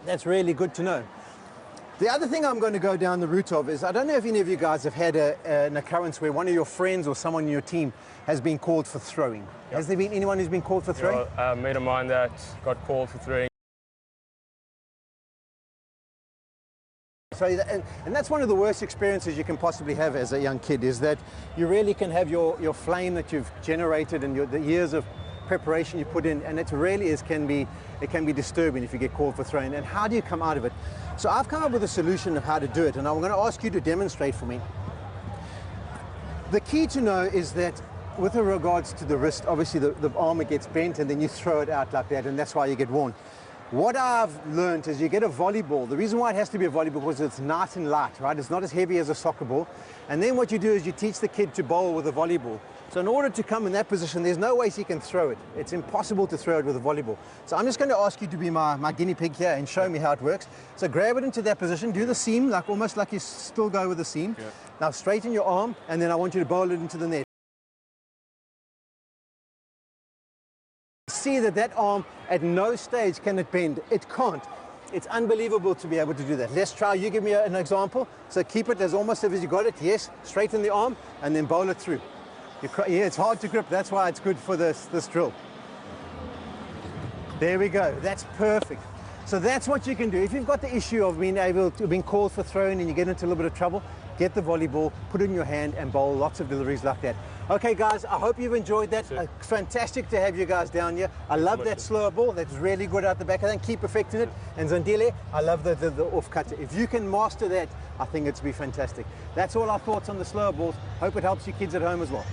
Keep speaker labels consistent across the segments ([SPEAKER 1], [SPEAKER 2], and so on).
[SPEAKER 1] That's really good to know. The other thing I'm going to go down the route of is, I don't know if any of you guys have had an occurrence where one of your friends or someone in your team has been called for throwing. Yep. Has there been anyone who's been called for throwing?
[SPEAKER 2] A mate of mine that got called for throwing.
[SPEAKER 1] So, and that's one of the worst experiences you can possibly have as a young kid, is that you really can have your flame that you've generated and the years of preparation you put in, and it really can be disturbing if you get called for throwing. And how do you come out of it? So I've come up with a solution of how to do it, and I'm going to ask you to demonstrate for me. The key to know is that with regards to the wrist, obviously the arm gets bent and then you throw it out like that, and that's why you get worn. What I've learned is you get a volleyball. The reason why it has to be a volleyball is because it's nice and light, right? It's not as heavy as a soccer ball. And then what you do is you teach the kid to bowl with a volleyball. So in order to come in that position, there's no way he can throw it. It's impossible to throw it with a volleyball. So I'm just going to ask you to be my guinea pig here and show me how it works. So grab it into that position, do the seam, almost like you still go with the seam. Yeah. Now straighten your arm, and then I want you to bowl it into the net. See that arm at no stage can it bend. It can't. It's unbelievable to be able to do that. Let's try. You give me an example. So keep it as almost as you got it. Yes. Straighten the arm and then bowl it through. Yeah, it's hard to grip. That's why it's good for this drill. There we go. That's perfect. So that's what you can do. If you've got the issue of being called for throwing and you get into a little bit of trouble, get the volleyball, put it in your hand and bowl lots of deliveries like that. Okay, guys, I hope you've enjoyed that. Fantastic to have you guys down here. I love that slower ball. That's really good out the back. I think keep perfecting it. And Zandile, I love the off cutter. If you can master that, I think it's be fantastic. That's all our thoughts on the slower balls. Hope it helps you kids at home as well.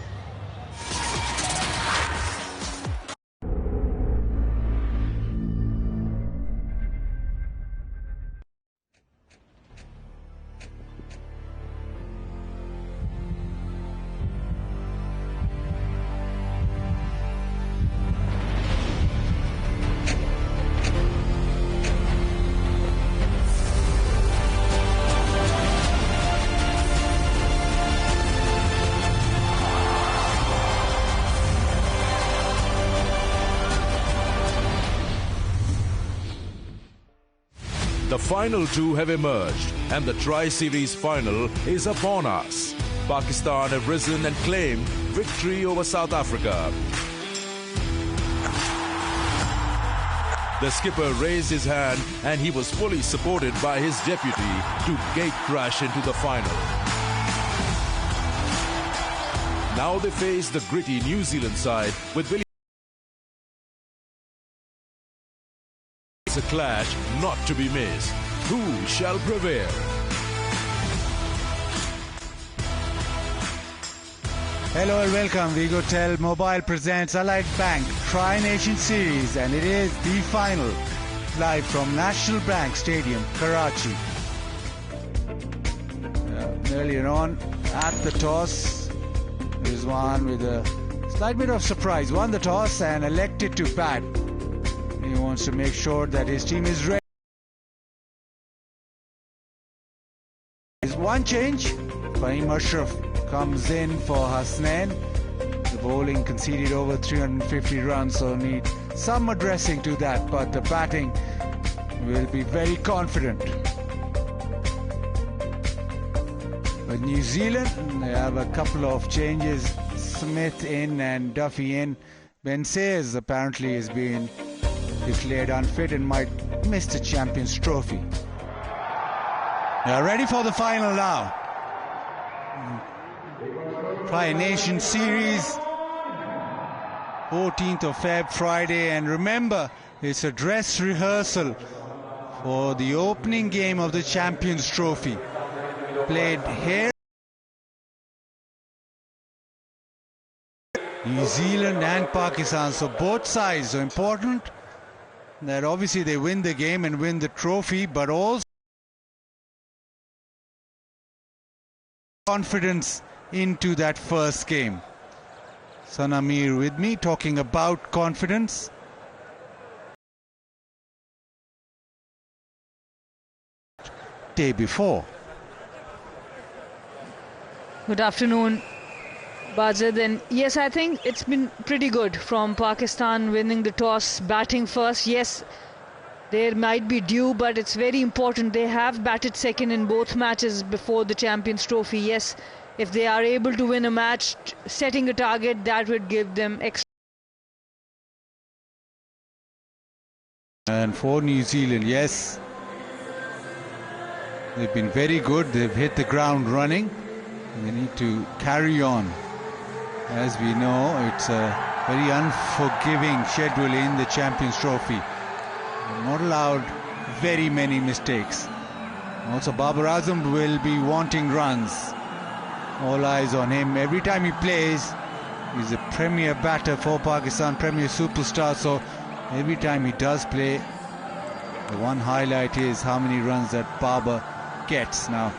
[SPEAKER 3] The final two have emerged, and the Tri-Series final is upon us. Pakistan have risen and claimed victory over South Africa. The skipper raised his hand, and he was fully supported by his deputy to gate crash into the final. Now they face the gritty New Zealand side with William. It's a clash not to be missed. Who shall prevail?
[SPEAKER 4] Hello and welcome. Vigotel Mobile presents Allied Bank Tri-Nation Series, and it is the final, live from National Bank Stadium, Karachi. Earlier on, at the toss, Rizwan with a slight bit of surprise won the toss and elected to bat. He wants to make sure that his team is ready. There's one change. Fahim Ashraf comes in for Hasnain. The bowling conceded over 350 runs, so need some addressing to that, but the batting will be very confident. With New Zealand, they have a couple of changes. Smith in and Duffy in. Ben Sayers apparently has been declared unfit and might miss the Champions Trophy. They are ready for the final now. Tri-Nation Series, 14th of Feb, Friday, and remember, it's a dress rehearsal for the opening game of the Champions Trophy, played here. New Zealand and Pakistan, so both sides are important. That obviously they win the game and win the trophy, but also confidence into that first game. Sanamir with me talking about confidence. Day before.
[SPEAKER 5] Good afternoon, Bajid. And yes, I think it's been pretty good from Pakistan winning the toss, batting first. Yes, They might be due, but it's very important. They have batted second in both matches before the Champions Trophy. Yes, if they are able to win a match, setting a target, that would give them extra.
[SPEAKER 4] And for New Zealand, yes, they've been very good. They've hit the ground running. They need to carry on. As we know, it's a very unforgiving schedule in the Champions Trophy. They're not allowed very many mistakes. Also, Babar Azam will be wanting runs. All eyes on him. Every time he plays, he's a premier batter for Pakistan, premier superstar. So every time he does play, the one highlight is how many runs that Babar gets. Now,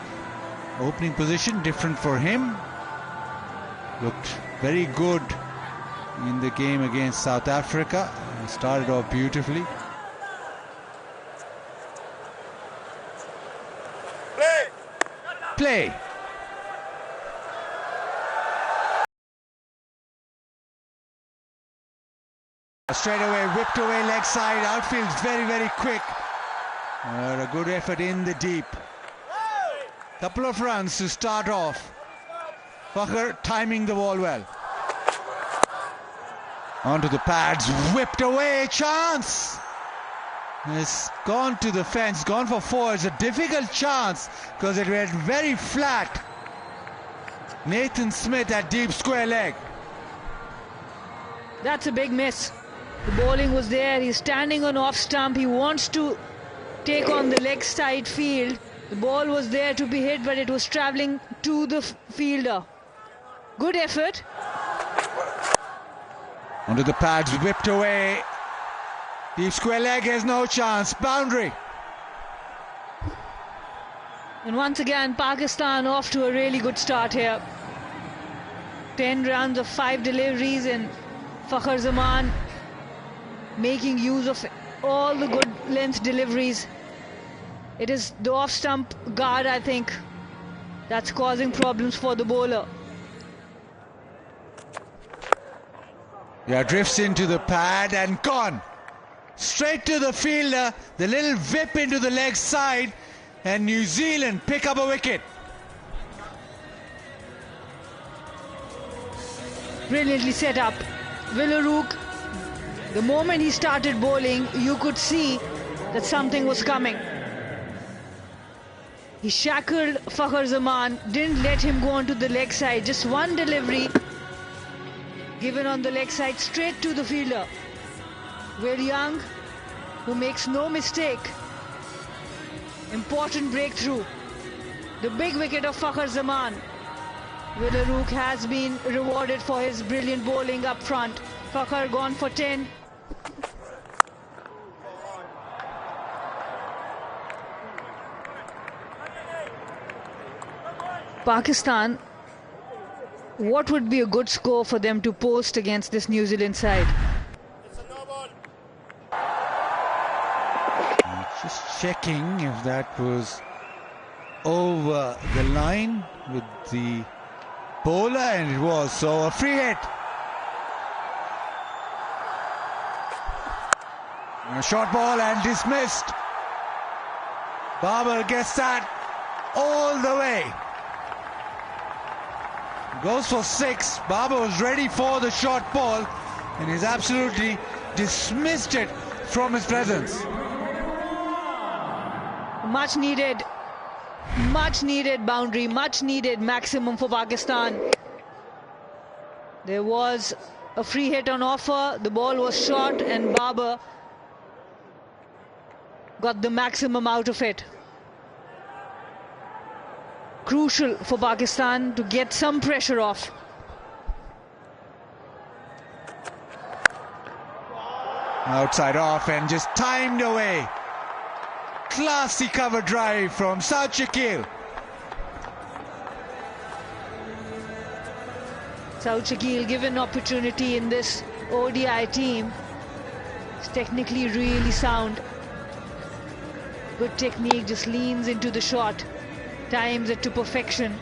[SPEAKER 4] opening position different for him. Looked very good in the game against South Africa. Started off beautifully. Play. Straight away, whipped away leg side. Outfield's very, very quick. A good effort in the deep. Couple of runs to start off. Fakhr timing the ball well. Onto the pads, whipped away, chance! It's gone to the fence, gone for four. It's a difficult chance because it went very flat. Nathan Smith at deep square leg.
[SPEAKER 5] That's a big miss. The bowling was there. He's standing on off stump. He wants to take on the leg side field. The ball was there to be hit, but it was travelling to the fielder. Good effort.
[SPEAKER 4] Onto the pads, whipped away. Deep square leg has no chance. Boundary.
[SPEAKER 5] And once again, Pakistan off to a really good start here. 10 runs of 5 deliveries, and Fakhr Zaman making use of all the good length deliveries. It is the off-stump guard, I think, that's causing problems for the bowler.
[SPEAKER 4] Yeah, drifts into the pad and gone. Straight to the fielder, the little whip into the leg side, and New Zealand pick up a wicket.
[SPEAKER 5] Brilliantly set up. Villarook, the moment he started bowling, you could see that something was coming. He shackled Fakhr Zaman, didn't let him go onto the leg side. Just one delivery given on the leg side straight to the fielder. Will Young, who makes no mistake. Important breakthrough. The big wicket of Fakhr Zaman. Villarook has been rewarded for his brilliant bowling up front. Fakhr gone for 10. Pakistan, what would be a good score for them to post against this New Zealand side?
[SPEAKER 4] Just checking if that was over the line with the bowler, and it was, so a free hit. A short ball and dismissed. Babar gets that all the way. Goes for 6. Babar was ready for the short ball and he's absolutely dismissed it from his presence.
[SPEAKER 5] Much needed boundary, much needed maximum for Pakistan. There was a free hit on offer, the ball was short and Babar got the maximum out of it. Crucial for Pakistan to get some pressure off.
[SPEAKER 4] Outside off and just timed away. Classy cover drive from South Shakil.
[SPEAKER 5] South Shakil given opportunity in this ODI team. It's technically really sound. Good technique, just leans into the shot. Times it to perfection.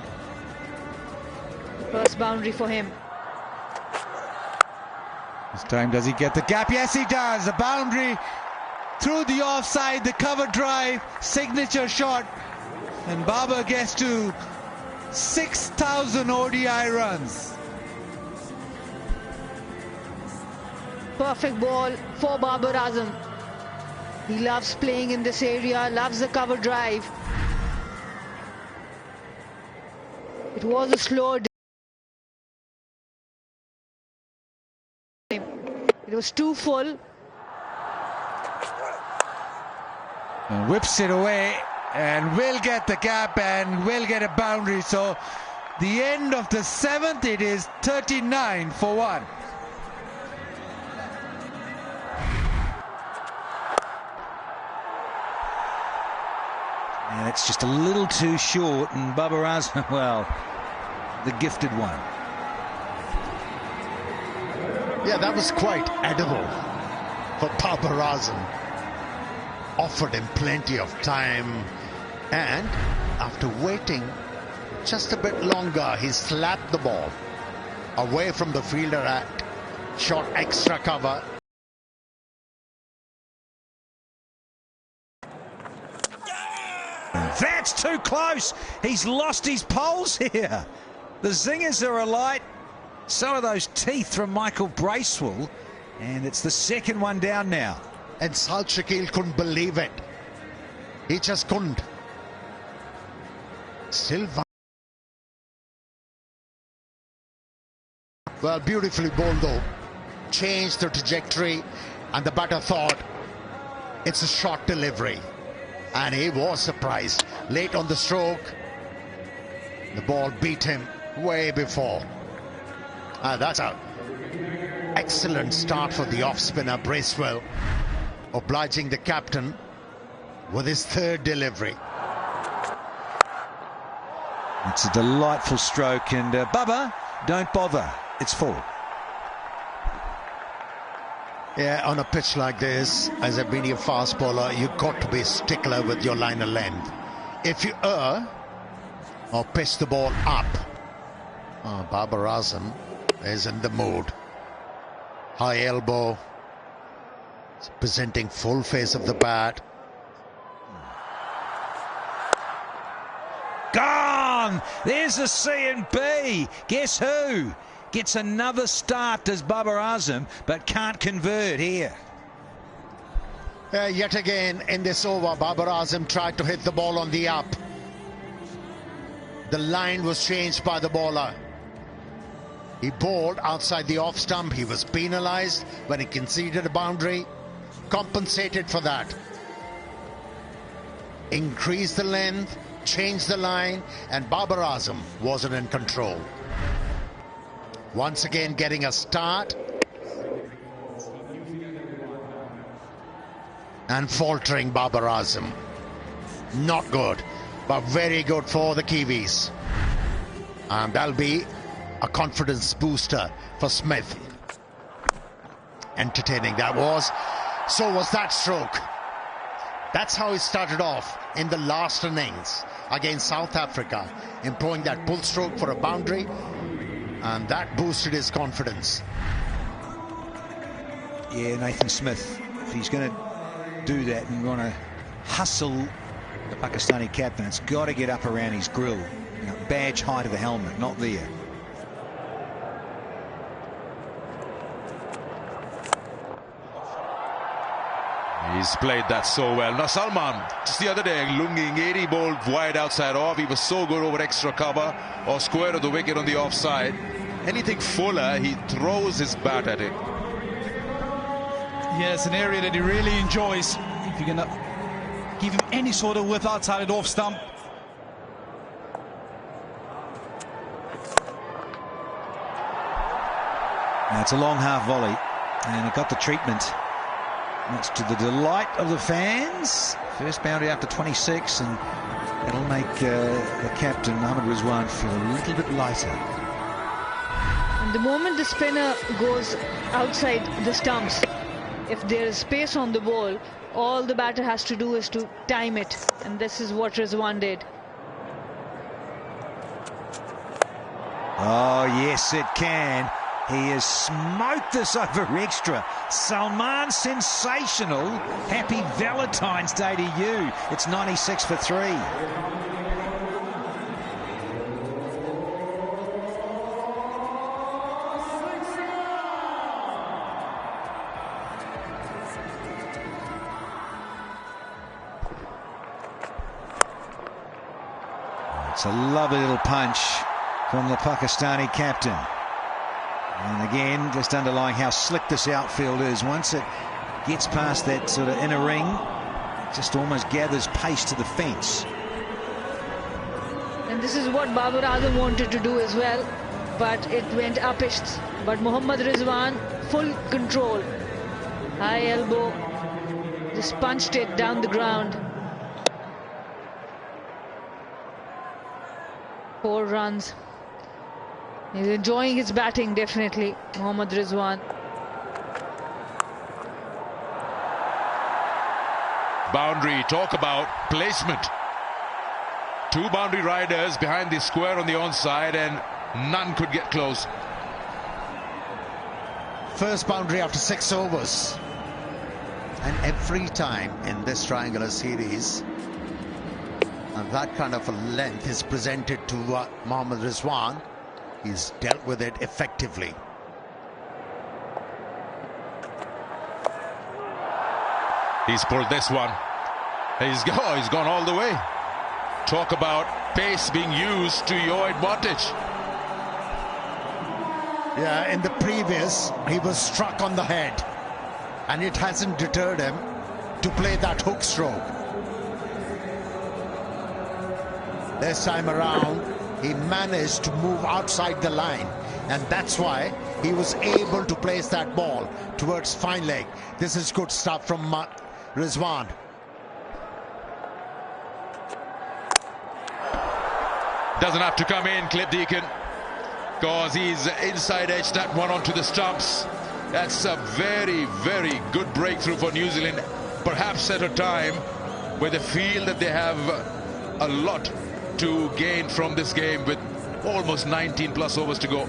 [SPEAKER 5] First boundary for him.
[SPEAKER 4] This time does he get the gap? Yes, he does. A boundary through the offside, the cover drive, signature shot, and Babar gets to 6,000 ODI runs.
[SPEAKER 5] Perfect ball for Babar Azam. He loves playing in this area, loves the cover drive. It was a slow. It was too full.
[SPEAKER 4] And whips it away and will get the gap and will get a boundary. So the end of the 7th, it is 39 for 1.
[SPEAKER 6] And it's just a little too short, and Babar Azam, well, the gifted one.
[SPEAKER 7] Yeah, that was quite edible for Babar Azam. Offered him plenty of time, and after waiting just a bit longer, he slapped the ball away from the fielder at short extra cover.
[SPEAKER 6] That's too close. He's lost his poles here. The zingers are alight. So are those teeth from Michael Bracewell. And it's the second one down now.
[SPEAKER 7] And Sal Shakil couldn't believe it. He just couldn't. Still. Well, beautifully bowled though. Changed the trajectory, and the batter thought it's a short delivery. And he was surprised. Late on the stroke, the ball beat him way before. That's an excellent start for the off-spinner Bracewell, obliging the captain with his third delivery.
[SPEAKER 6] It's a delightful stroke, and Bubba, don't bother. It's full.
[SPEAKER 7] Yeah, on a pitch like this, as a medium fast bowler, you've got to be stickler with your line of length. If you err or pitch the ball up, Babar Azam is in the mood. High elbow, presenting full face of the bat.
[SPEAKER 6] Gone! There's the C and B. Guess who? Gets another start, does Babar Azam, but can't convert here.
[SPEAKER 7] Yet again in this over, Babar Azam tried to hit the ball on the up. The line was changed by the bowler. He bowled outside the off stump. He was penalised when he conceded a boundary. Compensated for that. Increased the length, changed the line, and Babar Azam wasn't in control. Once again getting a start and faltering Babar Azam. Not good, but very good for the Kiwis. And that'll be a confidence booster for Smith. Entertaining that was. So was that stroke. That's how he started off in the last innings against South Africa, employing that pull stroke for a boundary. And that boosted his confidence.
[SPEAKER 6] Yeah, Nathan Smith, if he's going to do that and want to hustle the Pakistani captain, it's got to get up around his grill. You know, badge height of the helmet, not there.
[SPEAKER 3] He's played that so well. Now Salman, just the other day, Lungi Ngedi bowled wide outside off. He was so good over extra cover or square of the wicket on the offside. Anything fuller, he throws his bat at it.
[SPEAKER 8] Yeah, it's an area that he really enjoys. If you're going to give him any sort of width outside it off stump.
[SPEAKER 6] Now it's a long half volley, and it got the treatment. Much to the delight of the fans. First boundary after 26, and that'll make the captain, Ahmed Rizwan, feel a little bit lighter.
[SPEAKER 5] And the moment the spinner goes outside the stumps, if there is space on the ball, all the batter has to do is to time it. And this is what Rizwan did.
[SPEAKER 6] Oh, yes, it can. He has smoked this over extra. Salman, sensational. Happy Valentine's Day to you. It's 96 for 3. It's a lovely little punch from the Pakistani captain. And again, just underlying how slick this outfield is. Once it gets past that sort of inner ring, it just almost gathers pace to the fence.
[SPEAKER 5] And this is what Babar Azam wanted to do as well, but it went upish. But Mohammad Rizwan, full control. High elbow, just punched it down the ground. 4 runs. He's enjoying his batting, definitely, Mohammad Rizwan.
[SPEAKER 3] Boundary, talk about placement. 2 boundary riders behind the square on the onside, and none could get close.
[SPEAKER 7] First boundary after 6 overs. And every time in this triangular series, and that kind of a length is presented to Mohammad Rizwan, he's dealt with it effectively.
[SPEAKER 3] He's pulled this one. He's gone all the way. Talk about pace being used to your advantage.
[SPEAKER 7] Yeah, in the previous, he was struck on the head, and it hasn't deterred him to play that hook stroke. This time around, he managed to move outside the line, and that's why he was able to place that ball towards fine leg. This is good stuff from Rizwan.
[SPEAKER 3] Doesn't have to come in, Clip Deacon, because he's inside edge that one onto the stumps. That's a very, very good breakthrough for New Zealand, perhaps at a time where they feel that they have a lot to gain from this game with almost 19 plus overs to go.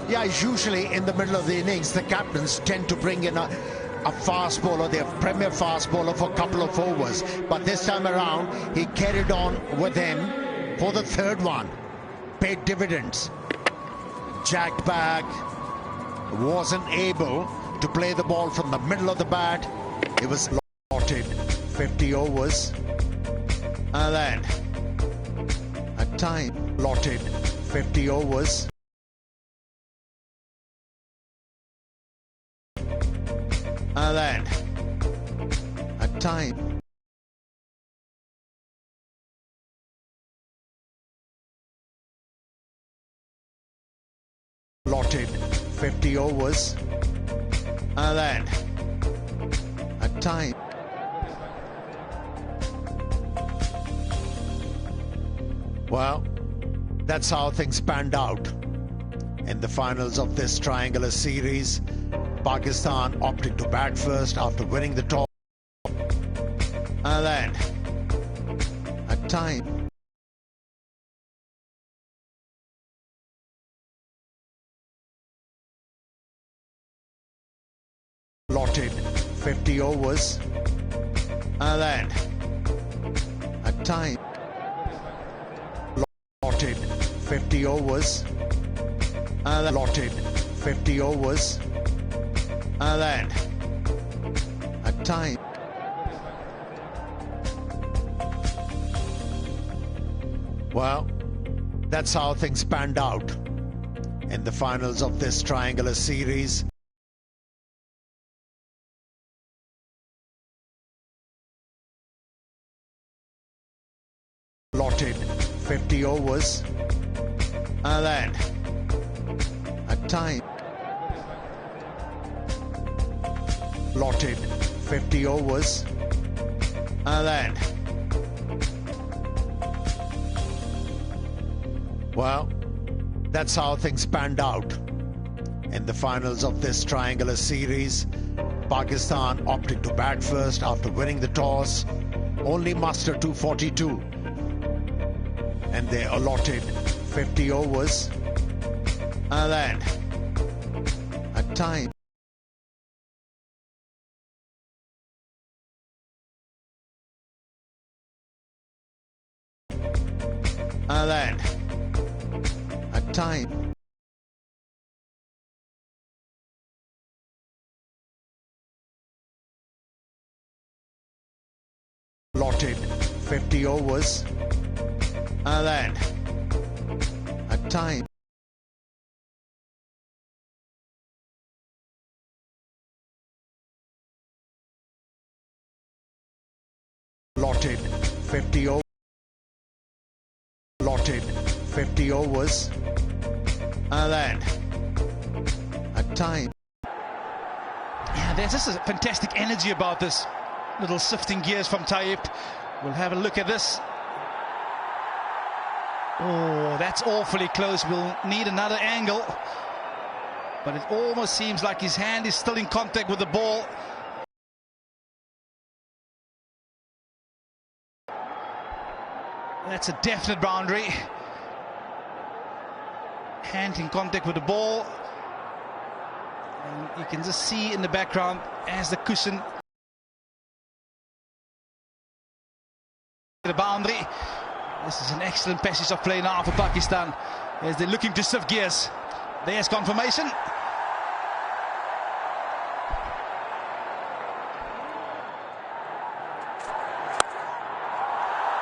[SPEAKER 7] Yeah, usually in the middle of the innings, the captains tend to bring in a fast bowler, their premier fast bowler, for a couple of overs. But this time around, he carried on with him for the 3rd one. Paid dividends. Jacked back. Wasn't able to play the ball from the middle of the bat. It was allotted 50 overs. And then at time allotted 50 overs. And then at time allotted 50 overs. And then at time well, that's how things panned out in the finals of this triangular series. Pakistan opting to bat first after winning the toss. And then at time allotted 50 overs. And then at time allotted 50 overs. And then allotted 50 overs. And then at time well, that's how things panned out in the finals of this triangular series. Allotted 50 overs. And then at time allotted 50 overs. And then well, that's how things panned out in the finals of this triangular series. Pakistan opting to bat first after winning the toss. Only mustered 242. And they allotted 50 overs. And then at time. And then at time. Allotted 50 overs. And then at time. Allotted 50 overs. Allotted 50 overs. And then at time.
[SPEAKER 8] Yeah, there's just a fantastic energy about this. Little sifting gears from Tayyip. We'll have a look at this. Oh, that's awfully close. We'll need another angle. But it almost seems like his hand is still in contact with the ball. That's a definite boundary. Hand in contact with the ball. And you can just see in the background as the cushion. The boundary. This is an excellent passage of play now for Pakistan as they're looking to shift gears. There's confirmation.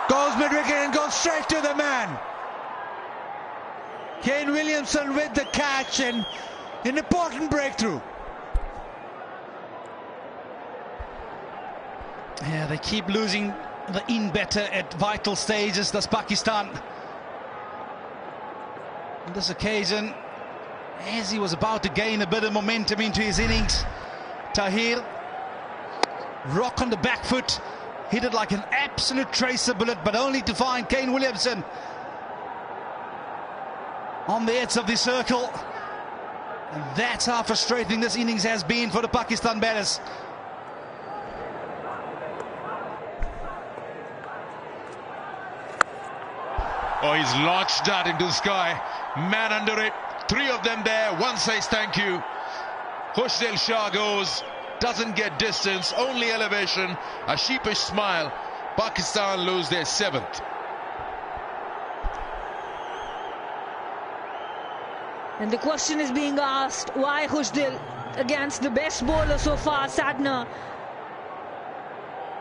[SPEAKER 4] Goes mid-wicket and goes straight to the man. Kane Williamson with the catch and an important breakthrough.
[SPEAKER 8] Yeah, they keep losing the in better at vital stages, does Pakistan. On this occasion, as he was about to gain a bit of momentum into his innings, Tahir, rock on the back foot, hit it like an absolute tracer bullet, but only to find Kane Williamson on the edge of the circle. And that's how frustrating this innings has been for the Pakistan batters.
[SPEAKER 3] Oh, he's launched that into the sky. Man under it. Three of them there. One says thank you. Khushdil Shah goes. Doesn't get distance. Only elevation. A sheepish smile. Pakistan lose their 7th.
[SPEAKER 5] And the question is being asked, why Khushdil against the best bowler so far, Sadhna?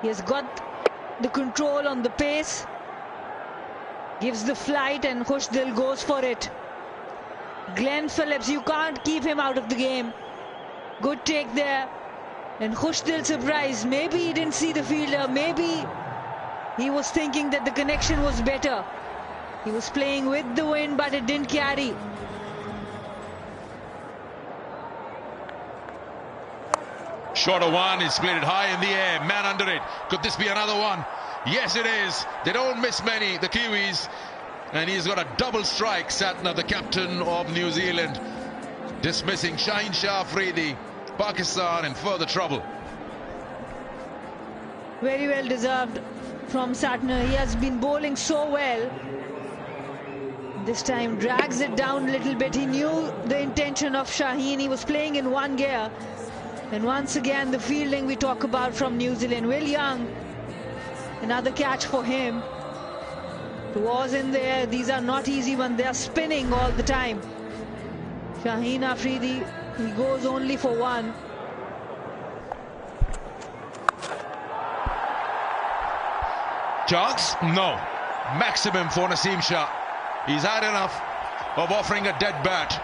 [SPEAKER 5] He has got the control on the pace. Gives the flight and Khushdil goes for it. Glenn Phillips, you can't keep him out of the game. Good take there. And Khushdil surprised. Maybe he didn't see the fielder. Maybe he was thinking that the connection was better. He was playing with the wind, but it didn't carry.
[SPEAKER 3] Shorter one, he's played it high in the air. Man under it. Could this be another one? Yes, it is. They don't miss many, the Kiwis. And he's got a double strike, Satna, the captain of New Zealand, dismissing Shaheen Shah Afridi. Pakistan in further trouble.
[SPEAKER 5] Very well deserved from Satna. He has been bowling so well. This time drags it down a little bit. He knew the intention of Shaheen. He was playing in one gear. And once again, the fielding we talk about from New Zealand. Will Young, another catch for him. It was in there. These are not easy ones. They are spinning all the time. Shaheen Afridi, he goes only for one.
[SPEAKER 3] Chance? No. Maximum for Naseem Shah. He's had enough of offering a dead bat.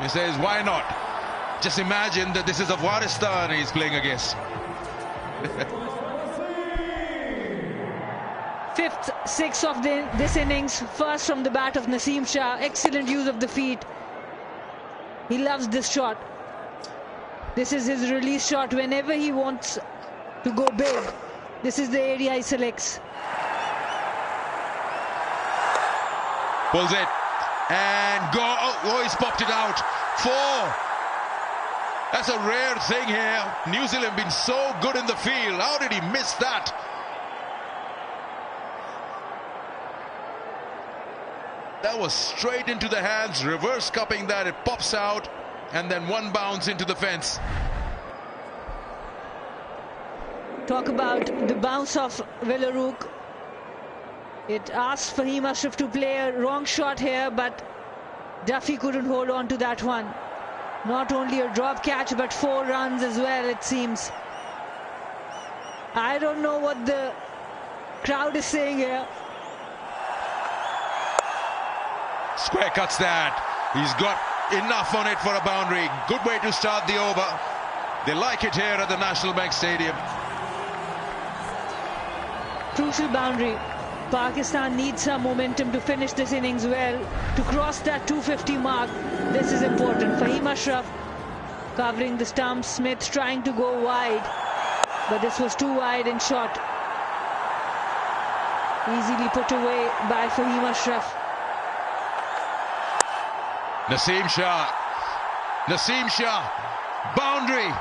[SPEAKER 3] He says, why not? Just imagine that this is Afghanistan he's playing against.
[SPEAKER 5] Fifth, sixth of this innings. First from the bat of Naseem Shah. Excellent use of the feet. He loves this shot. This is his release shot whenever he wants to go big. This is the area he selects.
[SPEAKER 3] Pulls it and go. Oh, he's popped it out. 4. That's a rare thing here. New Zealand been so good in the field. How did he miss that? That was straight into the hands. Reverse cupping that. It pops out. and then one bounce into the fence.
[SPEAKER 5] Talk about the bounce of Villarook. It asked Fahim Ashraf to play a wrong shot here, but Duffy couldn't hold on to that one. Not only a drop catch, but 4 runs as well, it seems. I don't know what the crowd is saying here.
[SPEAKER 3] Square cuts that. He's got enough on it for a boundary. Good way to start the over. They like it here at the National Bank Stadium.
[SPEAKER 5] Crucial boundary. Pakistan needs some momentum to finish this innings well. To cross that 250 mark, this is important. Fahim Ashraf covering the stumps. Smith trying to go wide, but this was too wide and short. Easily put away by Fahim Ashraf.
[SPEAKER 3] Naseem Shah, boundary.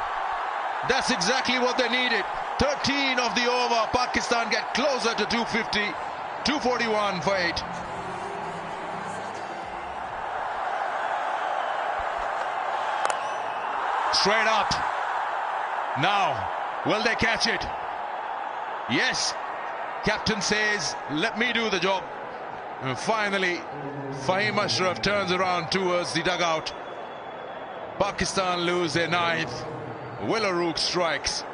[SPEAKER 3] That's exactly what they needed. 13 of the over. Pakistan get closer to 250. 241 for 8. Straight up. Now, will they catch it? Yes. Captain says, let me do the job. And finally, Fahim Ashraf turns around towards the dugout. Pakistan lose their 9th. Villarook strikes.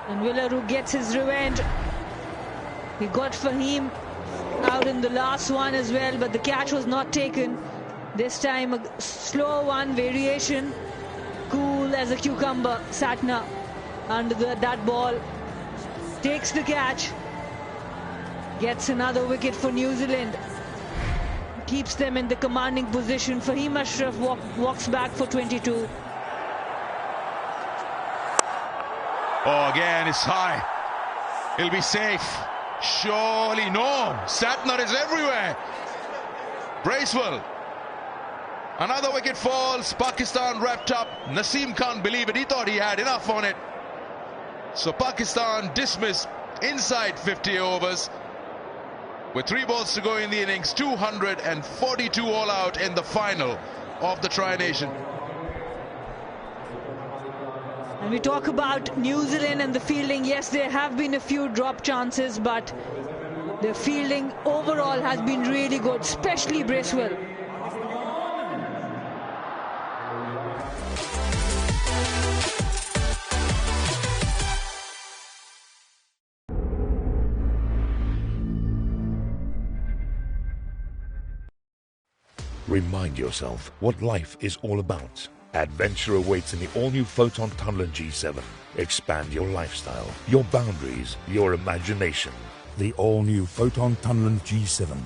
[SPEAKER 5] And Villarook gets his revenge. He got Fahim out in the last one as well, but the catch was not taken. This time a slow one, variation. Cool as a cucumber. Satna under that ball. Takes the catch. Gets another wicket for New Zealand. Keeps them in the commanding position. Fahim Ashraf walks back for 22.
[SPEAKER 3] Oh, again, it's high. He'll be safe. Surely no. Satnar is everywhere. Bracewell. Another wicket falls. Pakistan wrapped up. Naseem can't believe it. He thought he had enough on it. So Pakistan dismissed inside 50 overs. With 3 balls to go in the innings, 242 all out in the final of the Tri-Nation.
[SPEAKER 5] And we talk about New Zealand and the fielding. Yes, there have been a few drop chances, but the fielding overall has been really good, especially Bracewell.
[SPEAKER 9] Remind yourself what life is all about. Adventure awaits in the all-new Photon Tunnel G7. Expand your lifestyle, your boundaries, your imagination.
[SPEAKER 10] The all-new Photon Tunnel G7.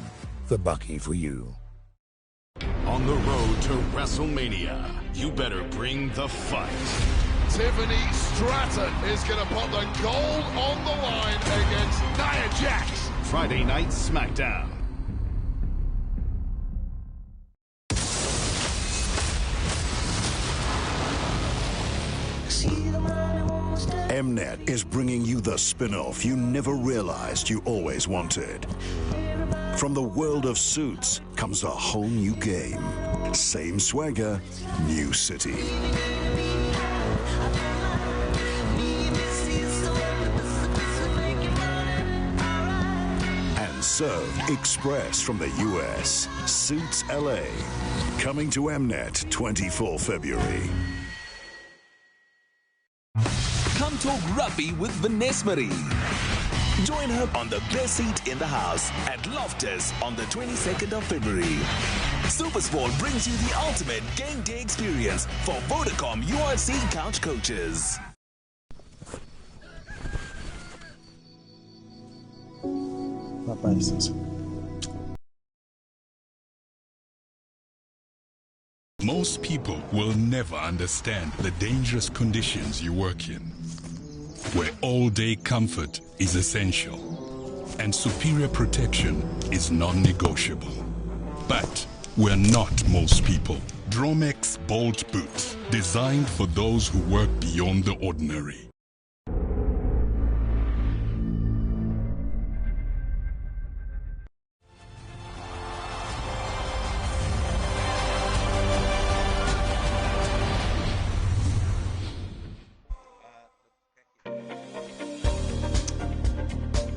[SPEAKER 10] The Bucky for you.
[SPEAKER 11] On the road to WrestleMania, you better bring the fight.
[SPEAKER 12] Tiffany Stratton is going to put the gold on the line against Nia Jax.
[SPEAKER 11] Friday Night SmackDown.
[SPEAKER 10] Mnet is bringing you the spin-off you never realized you always wanted. From the world of Suits comes a whole new game. Same swagger, new city. And served express from the US. Suits LA. Coming to Mnet 24 February.
[SPEAKER 13] Come talk rugby with Vanessa Marie. Join her on the best seat in the house at Loftus on the 22nd of February. Supersport brings you the ultimate game day experience for Vodacom URC couch coaches.
[SPEAKER 14] Most people will never understand the dangerous conditions you work in, where all-day comfort is essential and superior protection is non-negotiable. But we're not most people. Dromex Bolt Boots, designed for those who work beyond the ordinary.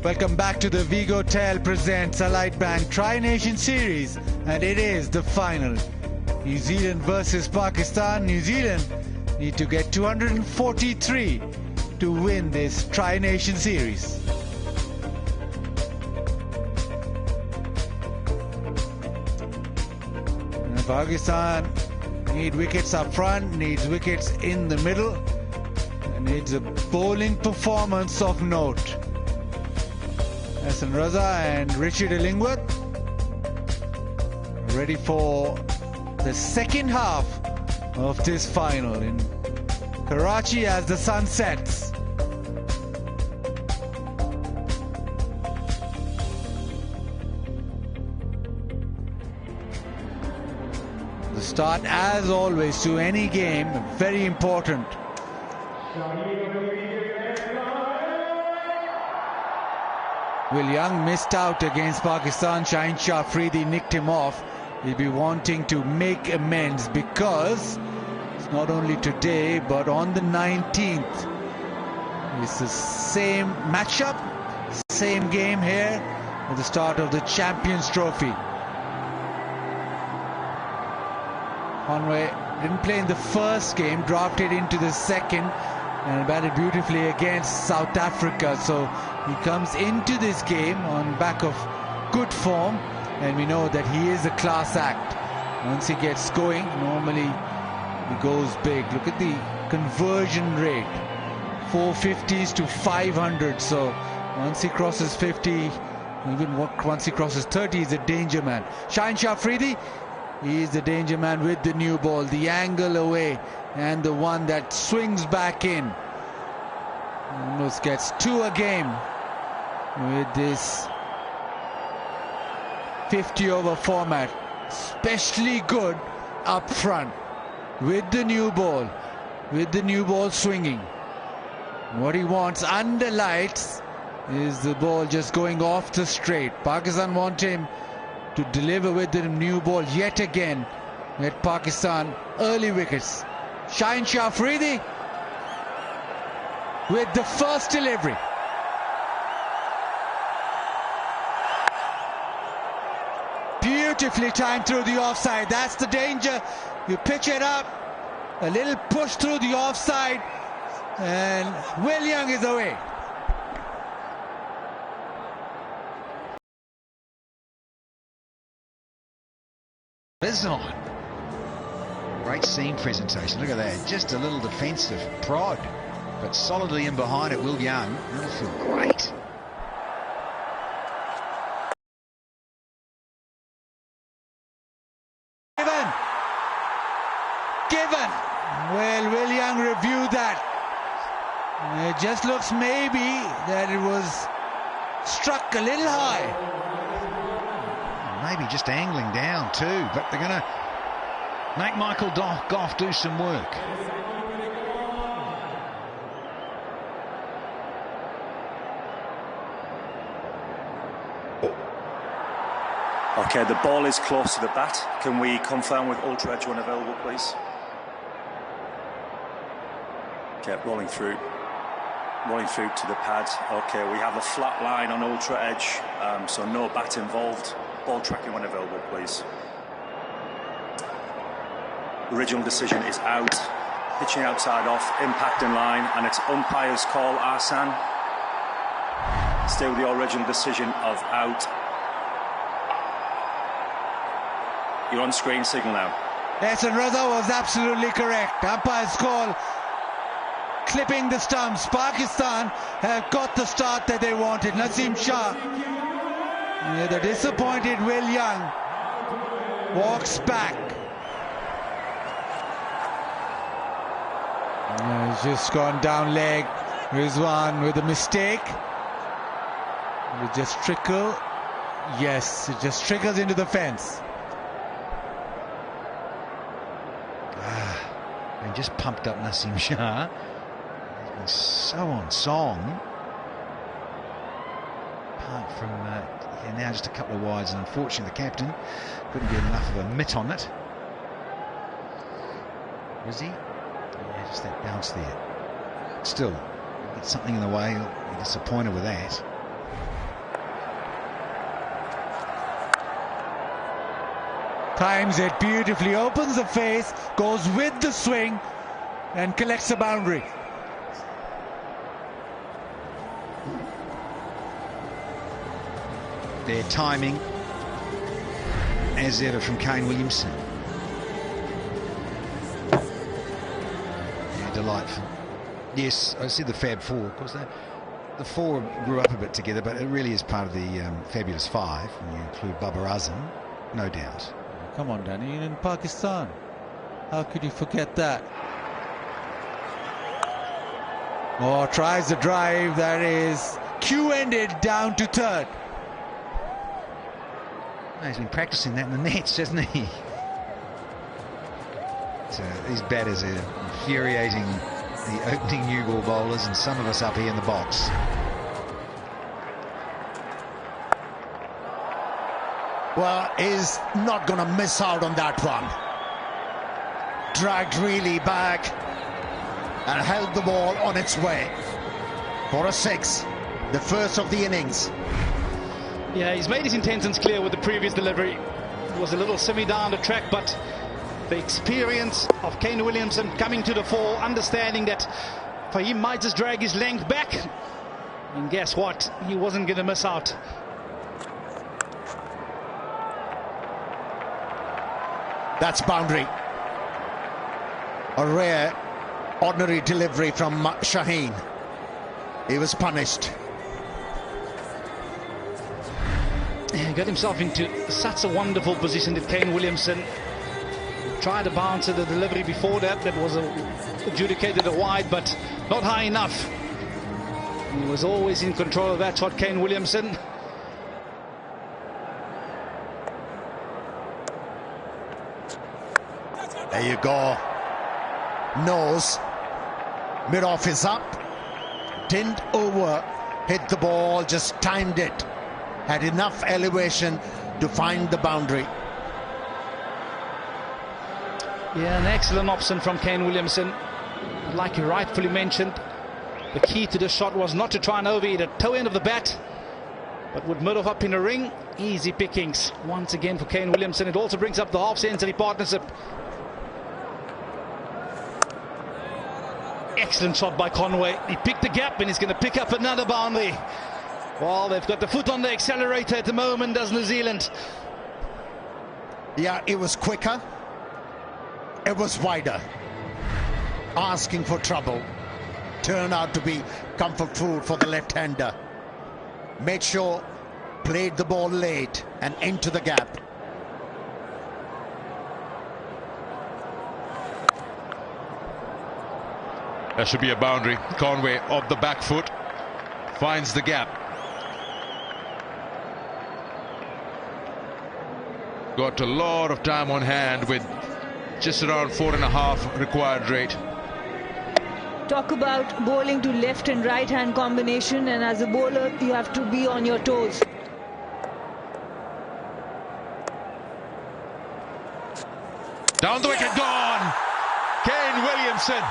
[SPEAKER 4] Welcome back to the Vigo Tel presents Allied Bank Tri-Nation Series, and it is the final. New Zealand versus Pakistan. New Zealand need to get 243 to win this Tri-Nation Series. And Pakistan need wickets up front, needs wickets in the middle, and needs a bowling performance of note. Hassan Raza and Richard Illingworth ready for the second half of this final in Karachi as the sun sets. The start, as always, to any game, very important. Will Young missed out against Pakistan. Shaheen Shah Afridi nicked him off. He'll be wanting to make amends because it's not only today but on the 19th. It's the same matchup, same game here at the start of the Champions Trophy. Conway didn't play in the first game, drafted into the second and batted beautifully against South Africa. So he comes into this game on back of good form, and we know that he is a class act. Once he gets going, normally he goes big. Look at the conversion rate, 450s to 500. So once he crosses 50, even once he crosses 30, he's a danger man. Shaheen Shah Afridi, he is the danger man with the new ball, the angle away, and the one that swings back in. Almost gets 2 a game with this 50-over format. Especially good up front with the new ball swinging. What he wants under lights is the ball just going off the straight. Pakistan want him to deliver with the new ball yet again. Let Pakistan early wickets. Shaheen Shah Afridi with the first delivery. Beautifully timed through the offside. That's the danger. You pitch it up, a little push through the offside, and Will Young is away.
[SPEAKER 6] Design. Great seam presentation. Look at that. Just a little defensive prod, but solidly in behind it. Will Young. That'll feel great.
[SPEAKER 4] Given. Well, Will Young reviewed that. It just looks maybe that it was struck a little high.
[SPEAKER 6] Maybe just angling down too, but they're going to make Michael Goff do some work.
[SPEAKER 15] Okay, the ball is close to the bat. Can we confirm with Ultra Edge when available, please? Okay, rolling through to the pad. Okay, we have a flat line on Ultra Edge, so no bat involved. Ball tracking when available, please. Original decision is out. Pitching outside off, impact in line, and it's umpire's call, Arsan. Stay with the original decision of out. You're on screen signal now.
[SPEAKER 4] Yes, and Raza was absolutely correct. Umpire's call, clipping the stumps. Pakistan have got the start that they wanted. Naseem Shah, the disappointed Will Young, walks back. He's just gone down leg. Rizwan with a mistake. Will it just trickle? Yes, it just trickles into the fence.
[SPEAKER 6] He just pumped up Naseem Shah. He's been so on song. Apart from now just a couple of wides, and unfortunately the captain couldn't get enough of a mitt on it. Was he? Yeah, just that bounce there. Still, get something in the way. He'll be disappointed with that.
[SPEAKER 4] Times it beautifully, opens the face, goes with the swing and collects the boundary.
[SPEAKER 6] Their timing, as ever, from Kane Williamson. Yeah, delightful. Yes, I see the Fab Four. Of course, the four grew up a bit together, but it really is part of the fabulous five when you include Babar Azam, no doubt.
[SPEAKER 4] Come on, Danny, you're in Pakistan. How could you forget that? Oh, tries the drive. That is Q-ended down to third.
[SPEAKER 6] Oh, he's been practicing that in the nets, hasn't he? So these batters are infuriating the opening new ball bowlers and some of us up here in the box.
[SPEAKER 7] Well, he's not going to miss out on that one. Dragged really back and held the ball on its way for a 6, the first of the innings.
[SPEAKER 8] Yeah, he's made his intentions clear with the previous delivery. It was a little semi down the track, but the experience of Kane Williamson coming to the fore, understanding that for him might just drag his length back. And guess what? He wasn't going to miss out.
[SPEAKER 7] That's boundary. A rare, ordinary delivery from Shaheen. He was punished.
[SPEAKER 8] He got himself into such a wonderful position that Kane Williamson tried to bounce at the delivery before that. That was adjudicated a wide, but not high enough. He was always in control of that shot, Kane Williamson.
[SPEAKER 7] There you go. Nose. Mid-off is up. Didn't over. Hit the ball, just timed it. Had enough elevation to find the boundary.
[SPEAKER 8] Yeah, an excellent option from Kane Williamson. Like you rightfully mentioned, the key to this shot was not to try and overhit the toe end of the bat, but with mid-off up in the ring, easy pickings once again for Kane Williamson. It also brings up the half-century partnership. Excellent shot by Conway. He picked the gap and he's going to pick up another boundary. Well, they've got the foot on the accelerator at the moment, does New Zealand.
[SPEAKER 7] Yeah, it was quicker. It was wider. Asking for trouble. Turned out to be comfort food for the left-hander. Made sure, played the ball late and into the gap.
[SPEAKER 3] That should be a boundary. Conway off the back foot. Finds the gap. Got a lot of time on hand with just around 4.5 required rate.
[SPEAKER 5] Talk about bowling to left and right hand combination, and as a bowler you have to be on your toes.
[SPEAKER 3] Down the wicket, gone. Kane Williamson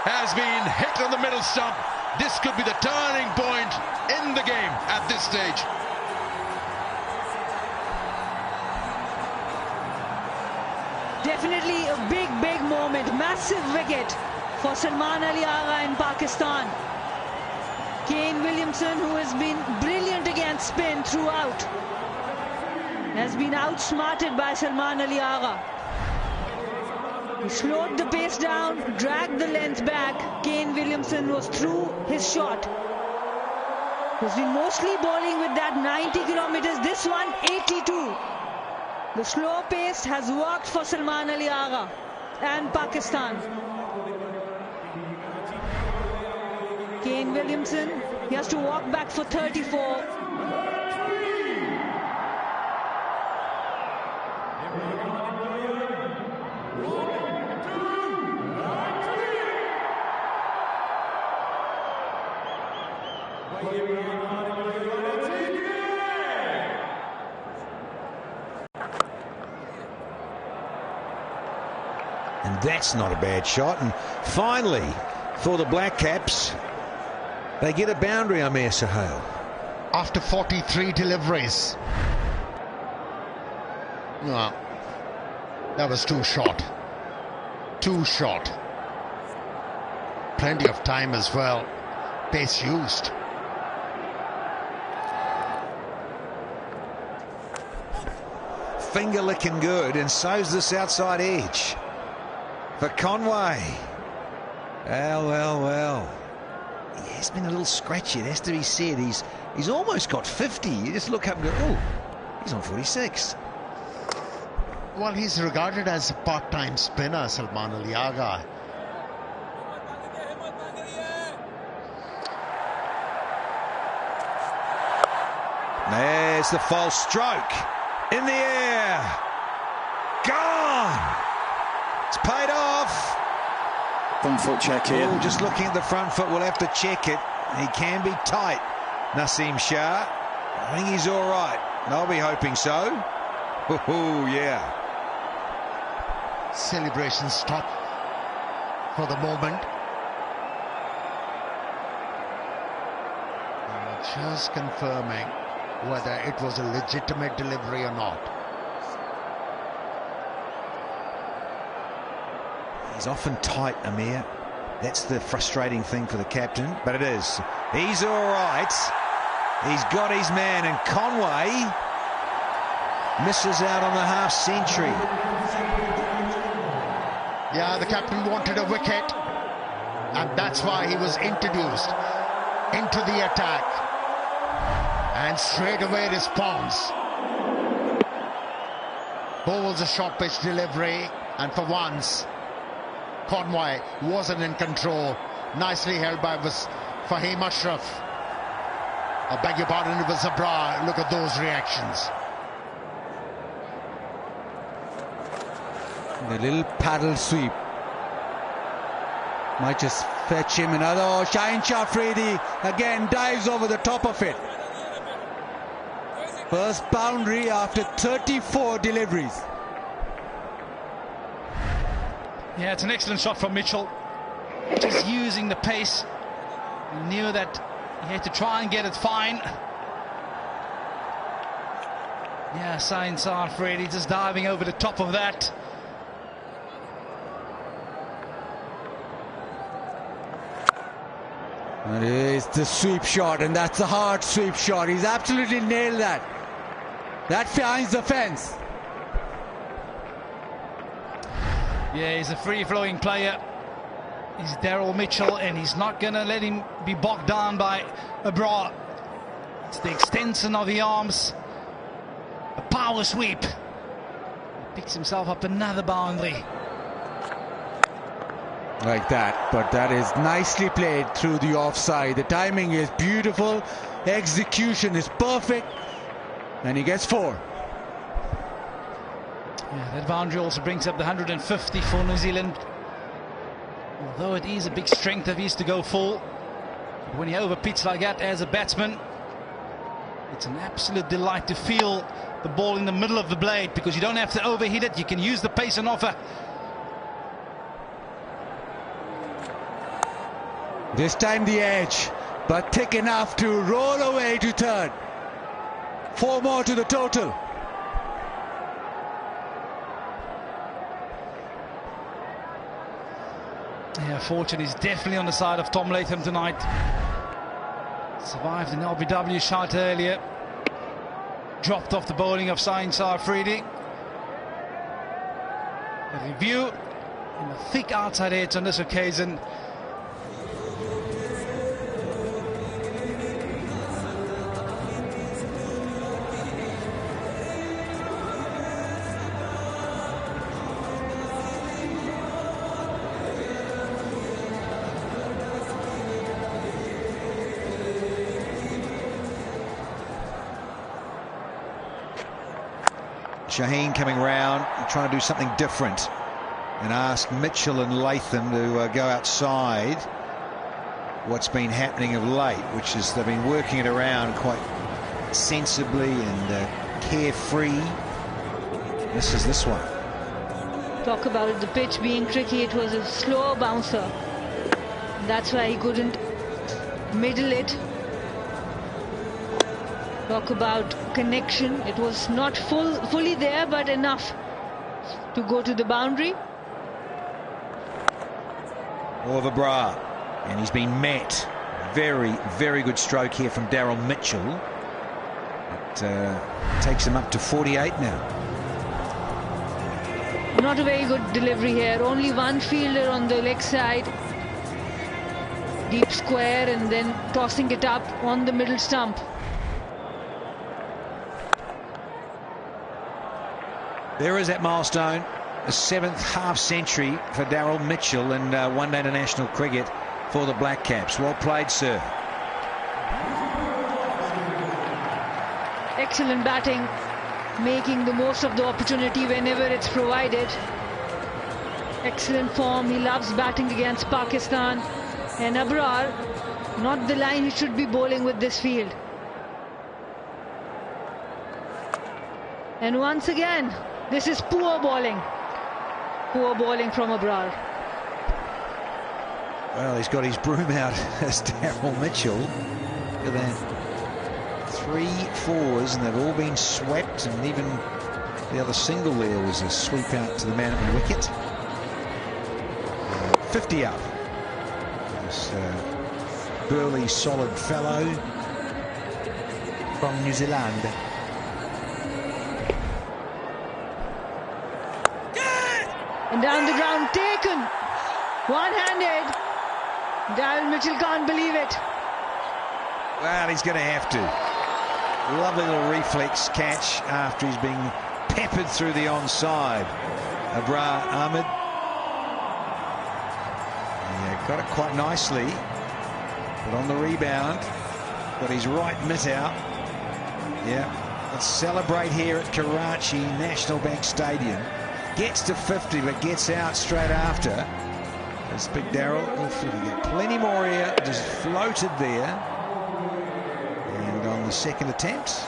[SPEAKER 3] has been hit on the middle stump. This could be the turning point in the game at this stage.
[SPEAKER 5] Definitely a big moment, massive wicket for Salman Ali Agha in Pakistan. Kane Williamson, who has been brilliant against spin throughout, has been outsmarted by Salman Ali Agha. He slowed the pace down, dragged the length back. Kane Williamson was through his shot. He's been mostly bowling with that 90 kilometers, this one 82. The slow pace has worked for Salman Ali Agha and Pakistan. Kane Williamson, he has to walk back for 34.
[SPEAKER 6] And that's not a bad shot. And finally, for the Black Caps, they get a boundary, Amir Sohail.
[SPEAKER 7] After 43 deliveries. Well, That was too short. Too short. Plenty of time as well. Pace used.
[SPEAKER 6] Finger licking good, and so's this outside edge for Conway. Well. He has been a little scratchy, it has to be said. He's almost got 50. You just look up and go, oh, he's on 46.
[SPEAKER 7] Well, he's regarded as a part-time spinner, Salman Aliaga.
[SPEAKER 6] There's the false stroke. In the air. Gone. It's paid off.
[SPEAKER 15] Front foot check here.
[SPEAKER 6] Oh, just looking at the front foot, we'll have to check it. He can be tight, Naseem Shah. I think he's all right. I'll be hoping so. Oh, yeah.
[SPEAKER 7] Celebrations stop for the moment. And just confirming whether it was a legitimate delivery or not.
[SPEAKER 6] He's often tight, Amir. That's the frustrating thing for the captain, but it is. He's all right. He's got his man, and Conway misses out on the half-century.
[SPEAKER 7] Yeah, the captain wanted a wicket, and that's why he was introduced into the attack. And straight away responds. Bowls a short pitch delivery, and for once, Conway wasn't in control. Nicely held by Fahim Ashraf. I beg your pardon, it was Zabra. Look at those reactions.
[SPEAKER 4] The little paddle sweep might just fetch him another. Oh, Shaheen Shah Afridi again dives over the top of it. First boundary after 34 deliveries.
[SPEAKER 8] Yeah, it's an excellent shot from Mitchell. Just using the pace. He knew that he had to try and get it fine. Yeah, Shaheen Shah Afridi just diving over the top of that.
[SPEAKER 4] And it's the sweep shot, and that's a hard sweep shot. He's absolutely nailed that. That finds the fence.
[SPEAKER 8] Yeah, he's a free-flowing player. He's Daryl Mitchell, and he's not going to let him be bogged down by a bra. It's the extension of the arms. A power sweep. He picks himself up another boundary.
[SPEAKER 4] Like that, but that is nicely played through the offside. The timing is beautiful, execution is perfect, and he gets 4.
[SPEAKER 8] Yeah, that boundary also brings up the 150 for New Zealand. Although it is a big strength of his to go full, but when you overpitch like that as a batsman, it's an absolute delight to feel the ball in the middle of the blade, because you don't have to overhit it, you can use the pace on offer.
[SPEAKER 4] This time the edge, but thick enough to roll away to third. 4 more to the total.
[SPEAKER 8] Yeah, fortune is definitely on the side of Tom Latham tonight. Survived an LBW shot earlier. Dropped off the bowling of Shaheen Shah Afridi. A review in a thick outside edge on this occasion.
[SPEAKER 6] Shaheen coming round, trying to do something different, and ask Mitchell and Latham to go outside what's been happening of late, which is they've been working it around quite sensibly and carefree. This is this one.
[SPEAKER 5] Talk about it, the pitch being tricky. It was a slower bouncer. That's why he couldn't middle it. Talk about connection. It was not fully there, but enough. to go to the boundary.
[SPEAKER 6] Over Bra, and he's been met. Very, very good stroke here from Daryl Mitchell. It takes him up to 48 now.
[SPEAKER 5] Not a very good delivery here. Only one fielder on the leg side. Deep square and then tossing it up on the middle stump.
[SPEAKER 6] There is that milestone. The 7th half century for Daryl Mitchell in one-day international cricket for the Black Caps. Well played, sir.
[SPEAKER 5] Excellent batting, making the most of the opportunity whenever it's provided. Excellent form. He loves batting against Pakistan. And Abrar, not the line he should be bowling with this field. And once again, this is poor bowling. Poor bowling from Abrar.
[SPEAKER 6] Well, he's got his broom out as Daryl Mitchell. Look at that. 3 4s, and they've all been swept, and even the other single there was a sweep out to the man at the wicket. 50 up. This burly, solid fellow from New Zealand.
[SPEAKER 5] And down the ground, taken. One-handed. Daryl Mitchell can't believe it.
[SPEAKER 6] Well, he's going to have to. Lovely little reflex catch after he's being peppered through the onside. Abrar Ahmed. Yeah, got it quite nicely. But on the rebound, got his right mitt out. Yeah, let's celebrate here at Karachi National Bank Stadium. Gets to 50, but gets out straight after. That's Big Daryl. Plenty more here. Just floated there. And on the second attempt,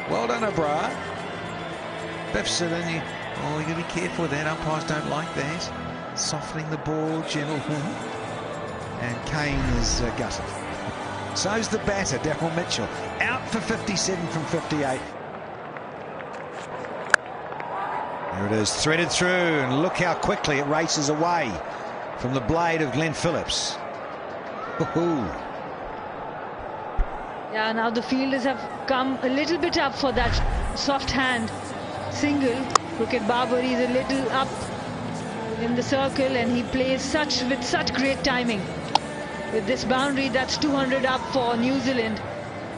[SPEAKER 6] well done, Abrar. Biffs it in. Oh, you got to be careful with that. Umpires don't like that. Softening the ball, gentlemen. And Kane is gutted. So's the batter, Daryl Mitchell. Out for 57 from 58. There it is, threaded through, and look how quickly it races away from the blade of Glenn Phillips.
[SPEAKER 5] Yeah, now the fielders have come a little bit up for that soft hand single. Cricket Barbary is a little up in the circle, and he plays with such great timing. With this boundary, that's 200 up for New Zealand.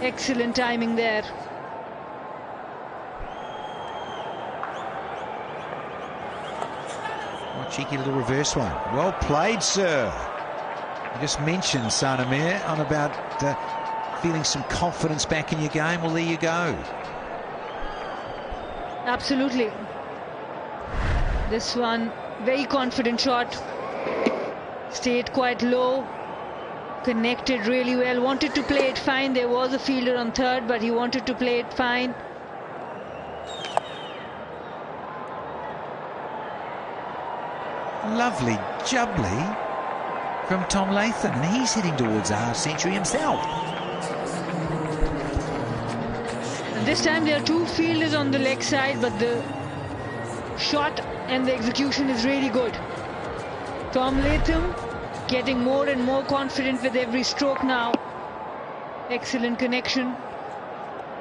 [SPEAKER 5] Excellent timing there.
[SPEAKER 6] Cheeky little reverse one. Well played, sir. You just mentioned, Sanamir, on about feeling some confidence back in your game. Well, there you go.
[SPEAKER 5] Absolutely. This one, very confident shot. Stayed quite low. Connected really well. Wanted to play it fine. There was a fielder on third, but he wanted to play it fine.
[SPEAKER 6] Lovely jubbly from Tom Latham, and he's heading towards a half century himself.
[SPEAKER 5] And this time there are 2 fielders on the leg side, but the shot and the execution is really good. Tom Latham getting more and more confident with every stroke now. Excellent connection.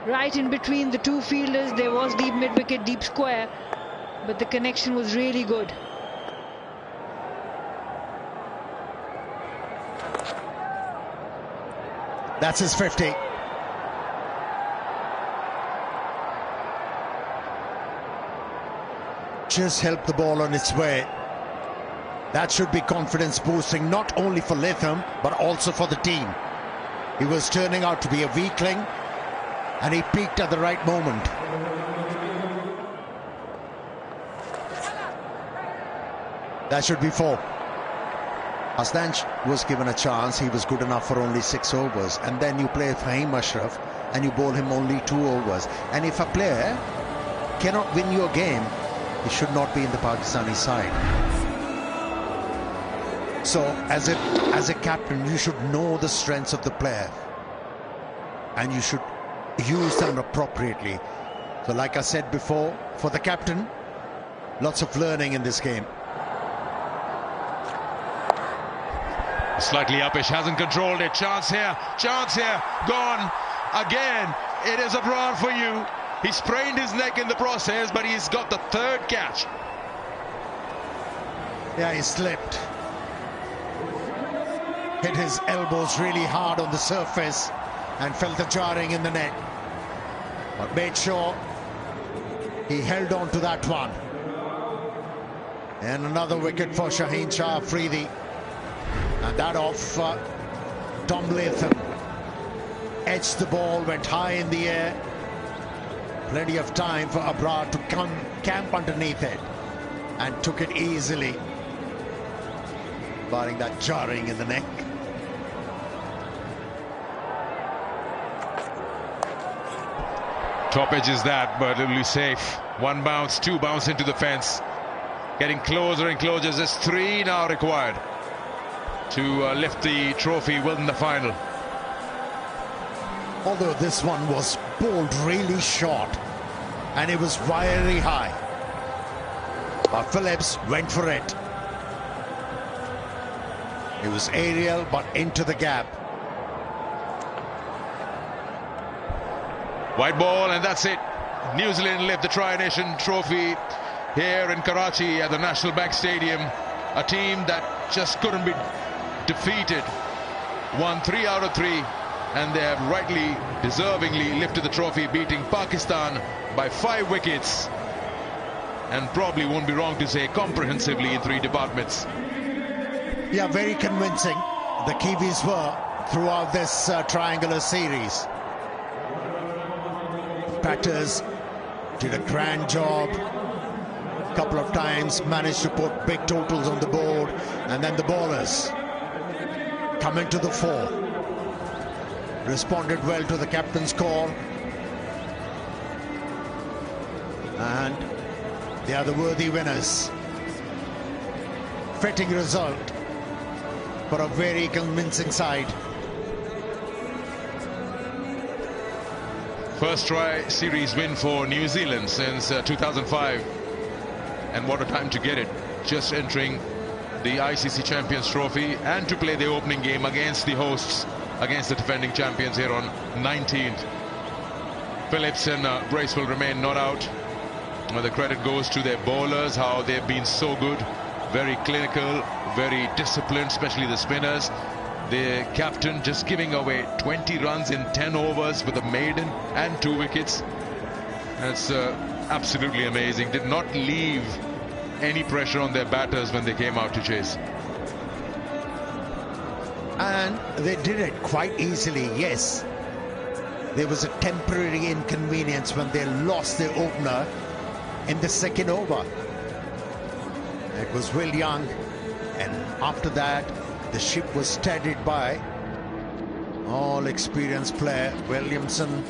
[SPEAKER 5] Right in between the 2 fielders, there was deep mid-wicket, deep square, but the connection was really good.
[SPEAKER 7] That's his 50. Just help the ball on its way. That should be confidence boosting, not only for Latham, but also for the team. He was turning out to be a weakling, and he peaked at the right moment. That should be 4. Aslanch was given a chance. He was good enough for only 6 overs. And then you play Fahim Ashraf and you bowl him only 2 overs. And if a player cannot win your game, he should not be in the Pakistani side. So as a captain, you should know the strengths of the player. And you should use them appropriately. So like I said before, for the captain, Lots of learning in this game.
[SPEAKER 3] Slightly uppish, hasn't controlled it. Chance here, gone again. It is abroad for you. He sprained his neck in the process, but he's got the third catch.
[SPEAKER 7] Yeah, he slipped. Hit his elbows really hard on the surface and felt the jarring in the net. But made sure he held on to that one. And another wicket for Shaheen Shah Afridi. And that off Tom Latham. Edged the ball, went high in the air. Plenty of time for Abrar to camp underneath it. And took it easily. Barring that jarring in the neck.
[SPEAKER 3] Top edge is that, but it'll be safe. One bounce, two bounce into the fence. Getting closer and closer. There's 3 now required to lift the trophy, win the final.
[SPEAKER 7] Although this one was bowled really short and it was very high. But Phillips went for it. It was aerial but into the gap.
[SPEAKER 3] White ball, and that's it. New Zealand lift the Tri-Nation trophy here in Karachi at the National Bank Stadium. A team that just couldn't be defeated. Won 3 out of 3, and they have rightly, deservingly lifted the trophy, beating Pakistan by 5 wickets. And probably won't be wrong to say comprehensively in 3 departments.
[SPEAKER 7] Yeah, very convincing. The Kiwis were throughout this triangular series. Batters did a grand job. A couple of times managed to put big totals on the board, and then the bowlers come into the fore. Responded well to the captain's call, and they are the worthy winners. Fitting result for a very convincing side.
[SPEAKER 3] First tri-series win for New Zealand since 2005, and what a time to get it. Just entering the ICC Champions Trophy and to play the opening game against the hosts, against the defending champions here on 19th. Phillips and Brace will remain not out. The credit goes to their bowlers, how they've been so good, very clinical, very disciplined, especially the spinners. The captain just giving away 20 runs in 10 overs with a maiden and 2 wickets. That's absolutely amazing. Did not leave any pressure on their batters when they came out to chase.
[SPEAKER 7] And they did it quite easily, yes. There was a temporary inconvenience when they lost their opener in the second over. It was Will Young, and after that the ship was steadied by all experienced player Williamson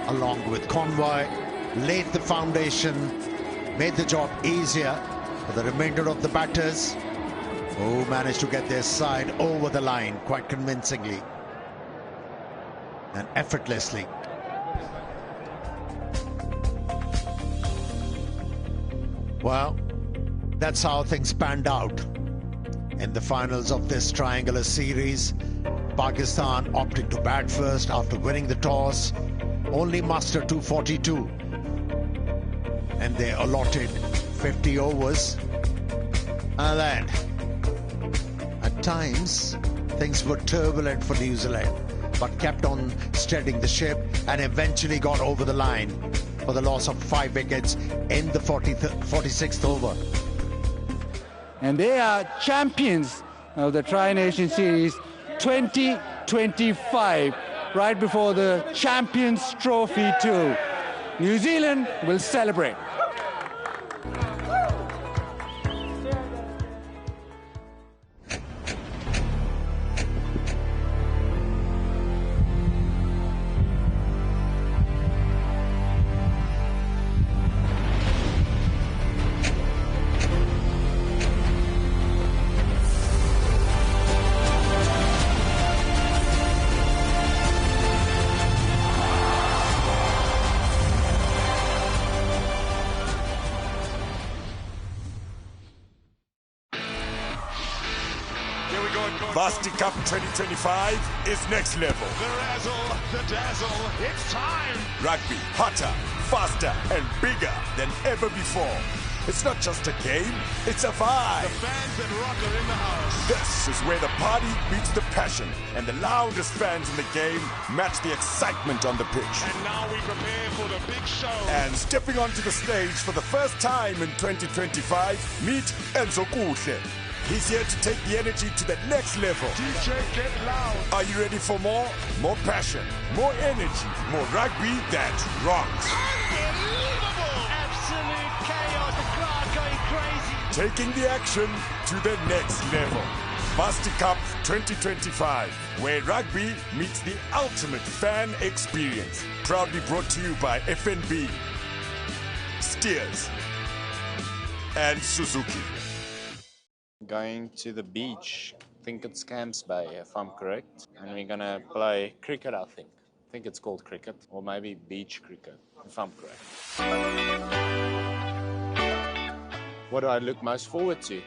[SPEAKER 7] along with Convoy, laid the foundation, made the job easier for the remainder of the batters, who managed to get their side over the line quite convincingly and effortlessly. Well, that's how things panned out in the finals of this triangular series. Pakistan opted to bat first after winning the toss, only mustered 242, and they allotted 50 overs. And then at times things were turbulent for New Zealand, but kept on steadying the ship and eventually got over the line for the loss of 5 wickets in the 46th over.
[SPEAKER 4] And they are champions of the Tri-Nation Series 2025, right before the Champions Trophy too. New Zealand will celebrate.
[SPEAKER 16] Varsity Cup 2025 is next level.
[SPEAKER 12] The razzle, the dazzle, it's time!
[SPEAKER 16] Rugby, hotter, faster, and bigger than ever before. It's not just a game, it's a vibe.
[SPEAKER 12] The fans that rock are in the house.
[SPEAKER 16] This is where the party meets the passion, and the loudest fans in the game match the excitement on the pitch.
[SPEAKER 12] And now we prepare for the big show.
[SPEAKER 16] And stepping onto the stage for the first time in 2025, meet Enzo Kuhle. He's here to take the energy to the next level.
[SPEAKER 12] DJ, get loud.
[SPEAKER 16] Are you ready for more? More passion, more energy, more rugby that rocks.
[SPEAKER 12] Unbelievable!
[SPEAKER 17] Absolute chaos, the crowd going crazy.
[SPEAKER 16] Taking the action to the next level. Varsity Cup 2025, where rugby meets the ultimate fan experience. Proudly brought to you by FNB, Steers, and Suzuki.
[SPEAKER 18] Going to the beach, I think it's Camps Bay if I'm correct, and we're gonna play cricket. I think it's called cricket, or maybe beach cricket if I'm correct. What do I look most forward to?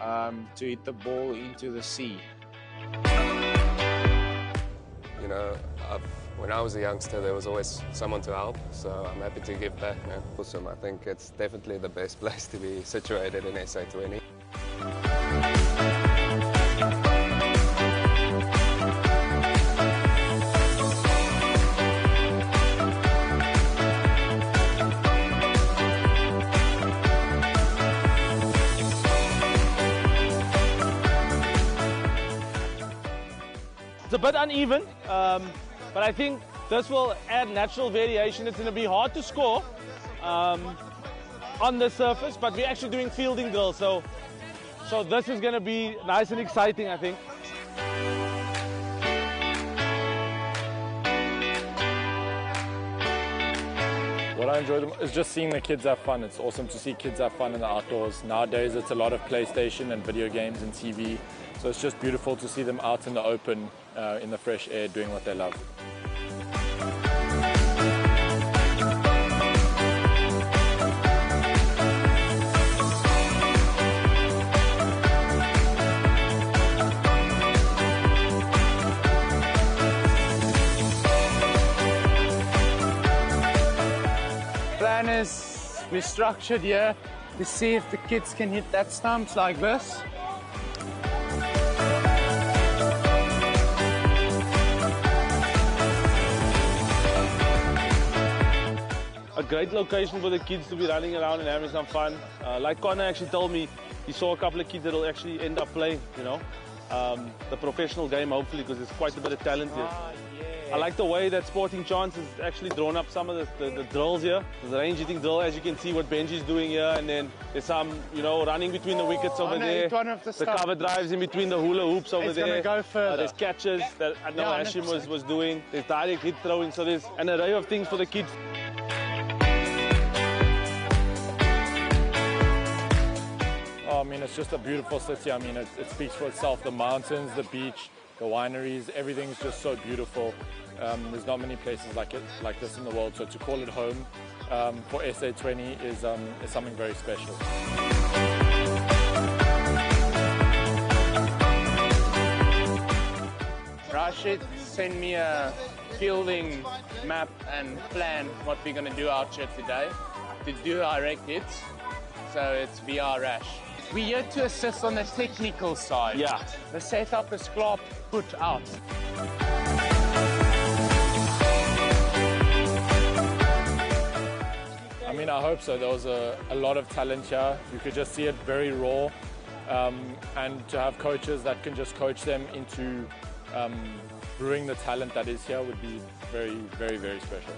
[SPEAKER 18] To hit the ball into the sea.
[SPEAKER 2] You know, when I was a youngster, there was always someone to help, so I'm happy to give back, man. Awesome. I think it's definitely the best place to be situated in SA20.
[SPEAKER 19] It's a bit uneven, but I think this will add natural variation. It's going to be hard to score on the surface, but we're actually doing fielding drills, so this is going to be nice and exciting, I think.
[SPEAKER 2] What I enjoy is just seeing the kids have fun. It's awesome to see kids have fun in the outdoors. Nowadays, it's a lot of PlayStation and video games and TV. So it's just beautiful to see them out in the open, in the fresh air, doing what they love.
[SPEAKER 18] Plan is, we're structured here to see if the kids can hit that stumps like this.
[SPEAKER 19] A great location for the kids to be running around and having some fun. Like Connor actually told me, he saw a couple of kids that will actually end up playing, you know, the professional game, hopefully, because there's quite a bit of talent here. I like the way that Sporting Chance has actually drawn up some of the drills here. There's a range hitting drill, as you can see what Benji's doing here, and then there's some, you know, running between the wickets over there. The cover drives in between the hula hoops over there.
[SPEAKER 18] It's going to go further.
[SPEAKER 19] There's catches that I know Hashim was doing. There's direct hit throwing, so there's an array of things for the kids.
[SPEAKER 2] I mean, it's just a beautiful city. I mean, it speaks for itself. The mountains, the beach, the wineries, everything's just so beautiful. There's not many places like this in the world. So to call it home for SA20 is something very special.
[SPEAKER 18] Rashid sent me a fielding map and plan what we're going to do out here today. To do direct hits, so it's VR Rash. We're here to assist on the technical side.
[SPEAKER 19] Yeah.
[SPEAKER 18] The setup is Klopp put out.
[SPEAKER 2] I mean, I hope so. There was a lot of talent here. You could just see it very raw. And to have coaches that can just coach them into brewing the talent that is here would be very, very, very special.